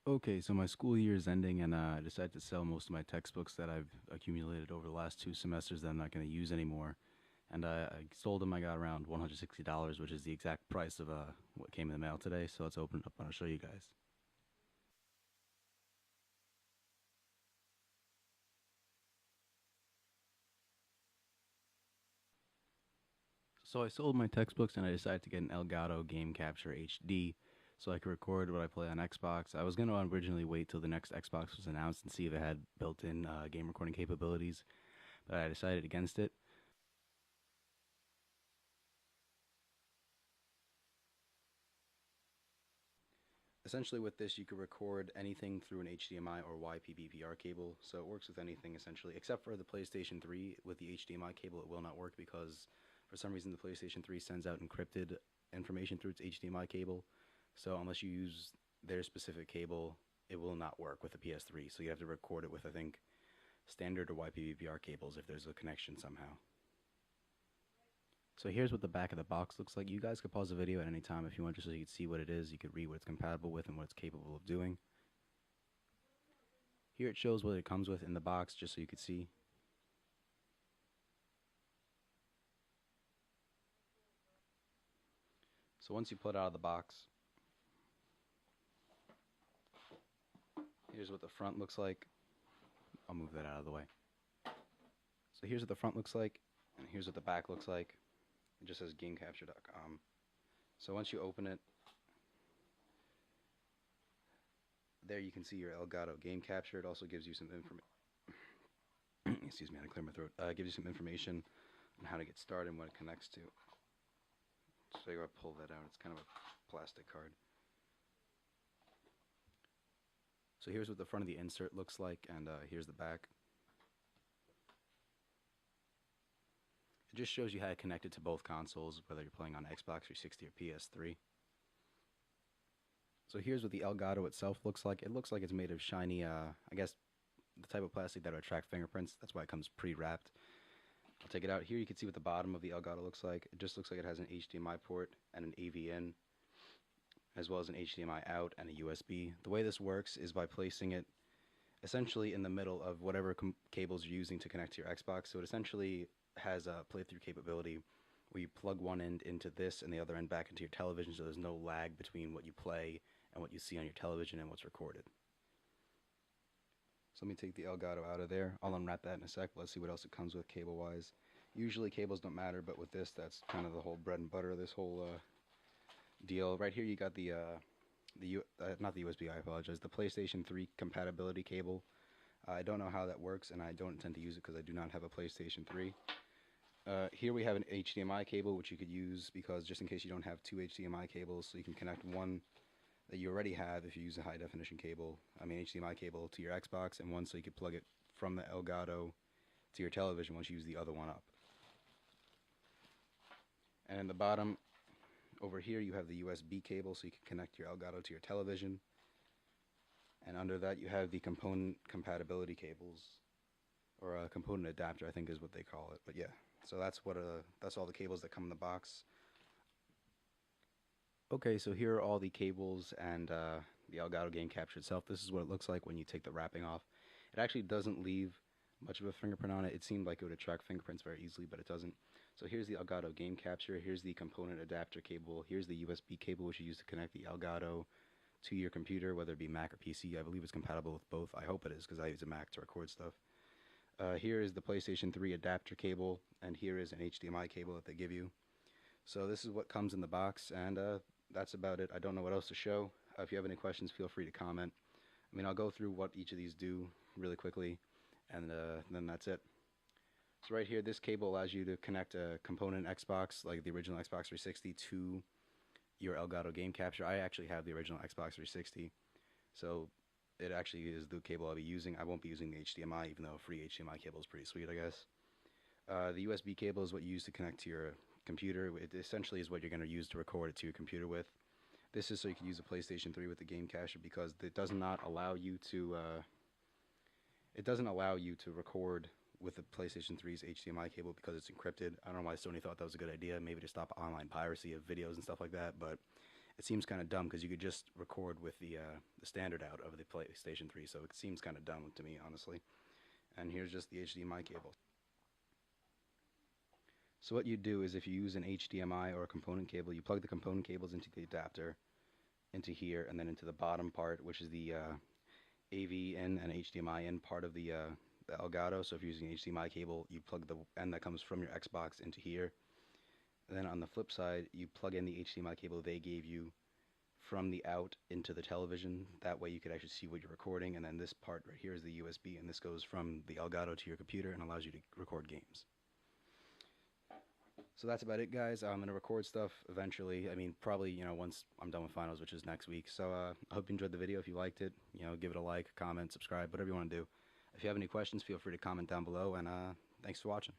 Okay, so my school year is ending, and I decided to sell most of my textbooks that I've accumulated over the last 2 semesters that I'm not going to use anymore. And I sold them. I got around $160, which is the exact price of what came in the mail today. So let's open it up and I'll show you guys. So I sold my textbooks and I decided to get an Elgato Game Capture HD so I could record what I play on Xbox. I was going to originally wait till the next Xbox was announced and see if it had built-in game recording capabilities, but I decided against it. Essentially, with this, you could record anything through an HDMI or YPBPR cable, so it works with anything essentially, except for the PlayStation 3. With the HDMI cable, it will not work because for some reason the PlayStation 3 sends out encrypted information through its HDMI cable. So unless you use their specific cable, it will not work with the PS3. So you have to record it with, I think, standard or YPBPR cables if there's a connection somehow. So here's what the back of the box looks like. You guys could pause the video at any time if you want, just so you could see what it is. You could read what it's compatible with and what it's capable of doing. Here it shows what it comes with in the box, just so you could see. So once you pull it out of the box, here's what the front looks like. I'll move that out of the way. So here's what the front looks like, and here's what the back looks like. It just says GameCapture.com. So once you open it, there you can see your Elgato Game Capture. It also gives you some information. Excuse me, I had to clear my throat. It gives you some information on how to get started and what it connects to. So you gotta pull that out. It's kind of a plastic card. So here's what the front of the insert looks like, and here's the back. It just shows you how to connect it to both consoles, whether you're playing on Xbox 360 or PS3. So here's what the Elgato itself looks like. It looks like it's made of shiny, I guess, the type of plastic that would attract fingerprints. That's why it comes pre-wrapped. I'll take it out. Here you can see what the bottom of the Elgato looks like. It just looks like it has an HDMI port and an AV in, as well as an HDMI out and a USB. The way this works is by placing it essentially in the middle of whatever cables you're using to connect to your Xbox. So it essentially has a playthrough capability where you plug one end into this and the other end back into your television, so there's no lag between what you play and what you see on your television and what's recorded. So let me take the Elgato out of there. I'll unwrap that in a sec. Let's see what else it comes with cable-wise. Usually cables don't matter, but with this, that's kind of the whole bread and butter of this whole deal. Right here, you got not the USB, I apologize, the PlayStation 3 compatibility cable. I don't know how that works, and I don't intend to use it because I do not have a PlayStation 3. Here we have an HDMI cable, which you could use because just in case you don't have two HDMI cables, so you can connect one that you already have if you use a high definition cable, HDMI cable to your Xbox, and one so you could plug it from the Elgato to your television once you use the other one up. And in the bottom over here you have the USB cable so you can connect your Elgato to your television. And under that you have the component compatibility cables, or a component adapter I think is what they call it. But yeah, so that's all the cables that come in the box. Okay, so here are all the cables and the Elgato Game Capture itself. This is what it looks like when you take the wrapping off. It actually doesn't leave much of a fingerprint on it. It seemed like it would attract fingerprints very easily, but it doesn't. So here's the Elgato Game Capture. Here's the component adapter cable. Here's the USB cable, which you use to connect the Elgato to your computer, whether it be Mac or PC. I believe it's compatible with both. I hope it is, because I use a Mac to record stuff. Here is the PlayStation 3 adapter cable, and here is an HDMI cable that they give you. So this is what comes in the box, and that's about it. I don't know what else to show. If you have any questions, feel free to comment. I'll go through what each of these do really quickly, and then that's it. So right here, this cable allows you to connect a component Xbox, like the original Xbox 360, to your Elgato Game Capture. I actually have the original Xbox 360, so it actually is the cable I'll be using. I won't be using the HDMI, even though a free HDMI cable is pretty sweet, I guess. The USB cable is what you use to connect to your computer. It essentially is what you're going to use to record it to your computer with. This is so you can use a PlayStation 3 with the Game Capture, because it does not allow you to record with the PlayStation 3's HDMI cable because it's encrypted. I don't know why Sony thought that was a good idea, maybe to stop online piracy of videos and stuff like that, but it seems kind of dumb because you could just record with the standard out of the PlayStation 3, so it seems kind of dumb to me, honestly. And here's just the HDMI cable. So what you do is if you use an HDMI or a component cable, you plug the component cables into the adapter, into here, and then into the bottom part, which is the AV in and HDMI in part of the Elgato. So if you're using an HDMI cable, you plug the end that comes from your Xbox into here. And then on the flip side, you plug in the HDMI cable they gave you from the out into the television. That way you could actually see what you're recording. And then this part right here is the USB, and this goes from the Elgato to your computer and allows you to record games. So that's about it, guys. I'm going to record stuff eventually. I mean, probably, once I'm done with finals, which is next week. So I hope you enjoyed the video. If you liked it, give it a like, comment, subscribe, whatever you want to do. If you have any questions, feel free to comment down below, and thanks for watching.